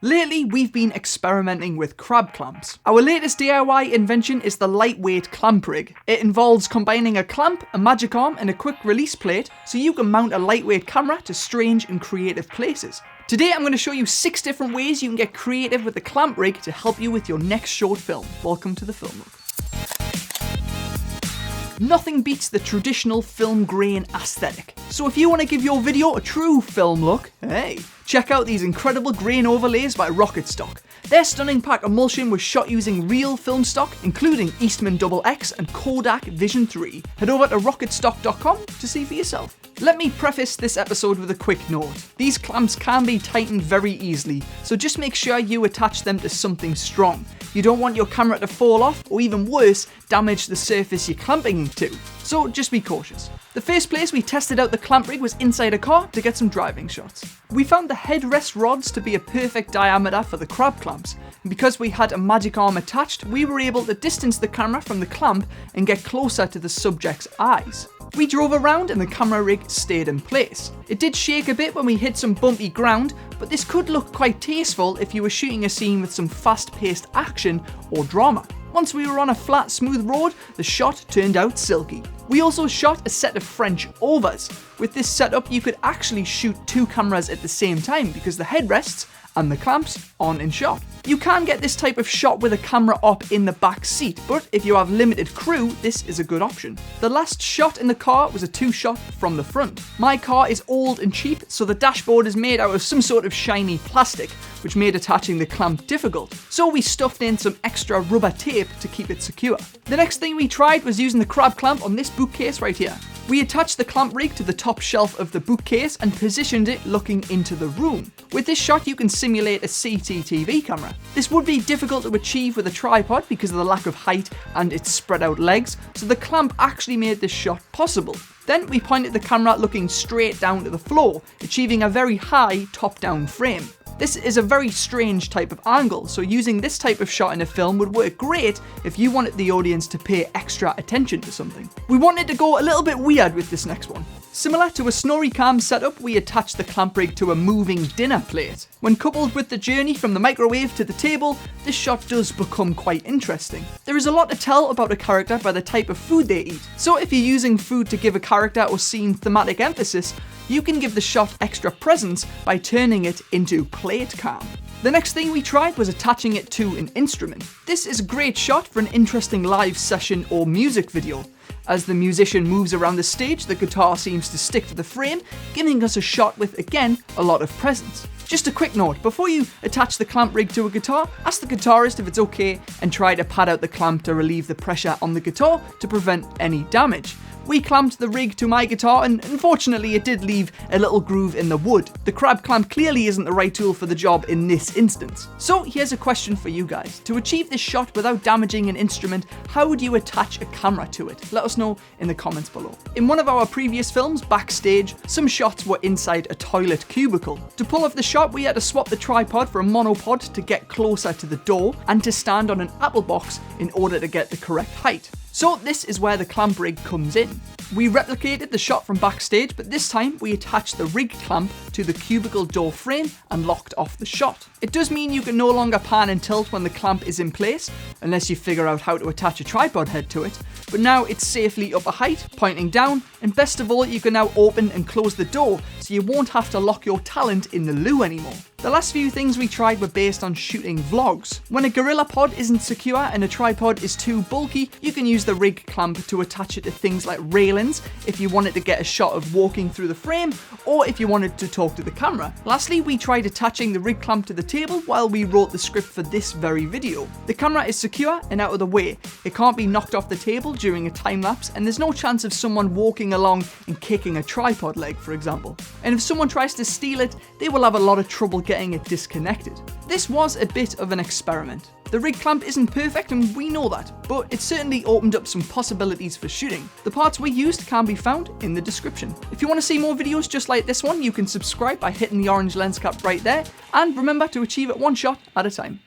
Lately, we've been experimenting with crab clamps. Our latest DIY invention is the lightweight clamp rig. It involves combining a clamp, a magic arm, and a quick release plate so you can mount a lightweight camera to strange and creative places. Today I'm going to show you 6 different ways you can get creative with the clamp rig to help you with your next short film. Welcome to the Film Look. Nothing beats the traditional film grain aesthetic. So if you want to give your video a true film look, hey, check out these incredible grain overlays by Rocket Stock. Their stunning pack emulsion was shot using real film stock, including Eastman XX and Kodak Vision 3. Head over to rocketstock.com to see for yourself. Let me preface this episode with a quick note. These clamps can be tightened very easily, so just make sure you attach them to something strong. You don't want your camera to fall off, or even worse, damage the surface you're clamping to. So just be cautious. The first place we tested out the clamp rig was inside a car to get some driving shots. We found the headrest rods to be a perfect diameter for the crab clamps, and because we had a magic arm attached, we were able to distance the camera from the clamp and get closer to the subject's eyes. We drove around and the camera rig stayed in place. It did shake a bit when we hit some bumpy ground, but this could look quite tasteful if you were shooting a scene with some fast-paced action or drama. Once we were on a flat, smooth road, the shot turned out silky. We also shot a set of French overs. With this setup, you could actually shoot 2 cameras at the same time because the headrests and the clamps aren't in shot. You can get this type of shot with a camera up in the back seat, but if you have limited crew, this is a good option. The last shot in the car was a 2-shot from the front. My car is old and cheap, so the dashboard is made out of some sort of shiny plastic, which made attaching the clamp difficult. So we stuffed in some extra rubber tape to keep it secure. The next thing we tried was using the crab clamp on this bookcase right here. We attached the clamp rig to the top shelf of the bookcase and positioned it looking into the room. With this shot, you can simulate a CCTV camera. This would be difficult to achieve with a tripod because of the lack of height and its spread out legs, so the clamp actually made this shot possible. Then we pointed the camera looking straight down to the floor, achieving a very high top-down frame. This is a very strange type of angle, so using this type of shot in a film would work great if you wanted the audience to pay extra attention to something. We wanted to go a little bit weird with this next one. Similar to a snorri cam setup, we attached the clamp rig to a moving dinner plate. When coupled with the journey from the microwave to the table, this shot does become quite interesting. There is a lot to tell about a character by the type of food they eat, so if you're using food to give a character or scene thematic emphasis, you can give the shot extra presence by turning it into plate cam. The next thing we tried was attaching it to an instrument. This is a great shot for an interesting live session or music video. As the musician moves around the stage, the guitar seems to stick to the frame, giving us a shot with, again, a lot of presence. Just a quick note, before you attach the clamp rig to a guitar, ask the guitarist if it's okay and try to pad out the clamp to relieve the pressure on the guitar to prevent any damage. We clamped the rig to my guitar and unfortunately it did leave a little groove in the wood. The crab clamp clearly isn't the right tool for the job in this instance. So here's a question for you guys. To achieve this shot without damaging an instrument, how would you attach a camera to it? Let us know in the comments below. In one of our previous films, Backstage, some shots were inside a toilet cubicle. To pull off the shot, we had to swap the tripod for a monopod to get closer to the door and to stand on an apple box in order to get the correct height. So this is where the clamp rig comes in. We replicated the shot from Backstage, but this time we attached the rig clamp to the cubicle door frame and locked off the shot. It does mean you can no longer pan and tilt when the clamp is in place, unless you figure out how to attach a tripod head to it, but now it's safely up a height, pointing down, and best of all, you can now open and close the door, so you won't have to lock your talent in the loo anymore. The last few things we tried were based on shooting vlogs. When a gorilla pod isn't secure and a tripod is too bulky, you can use the rig clamp to attach it to things like railings if you wanted to get a shot of walking through the frame, or if you wanted to talk to the camera. Lastly, we tried attaching the rig clamp to the table while we wrote the script for this very video. The camera is secure and out of the way. It can't be knocked off the table during a time lapse, and there's no chance of someone walking along and kicking a tripod leg, for example. And if someone tries to steal it, they will have a lot of trouble getting it disconnected. This was a bit of an experiment. The rig clamp isn't perfect and we know that, but it certainly opened up some possibilities for shooting. The parts we used can be found in the description. If you want to see more videos just like this one, you can subscribe by hitting the orange lens cap right there, and remember to achieve it one shot at a time.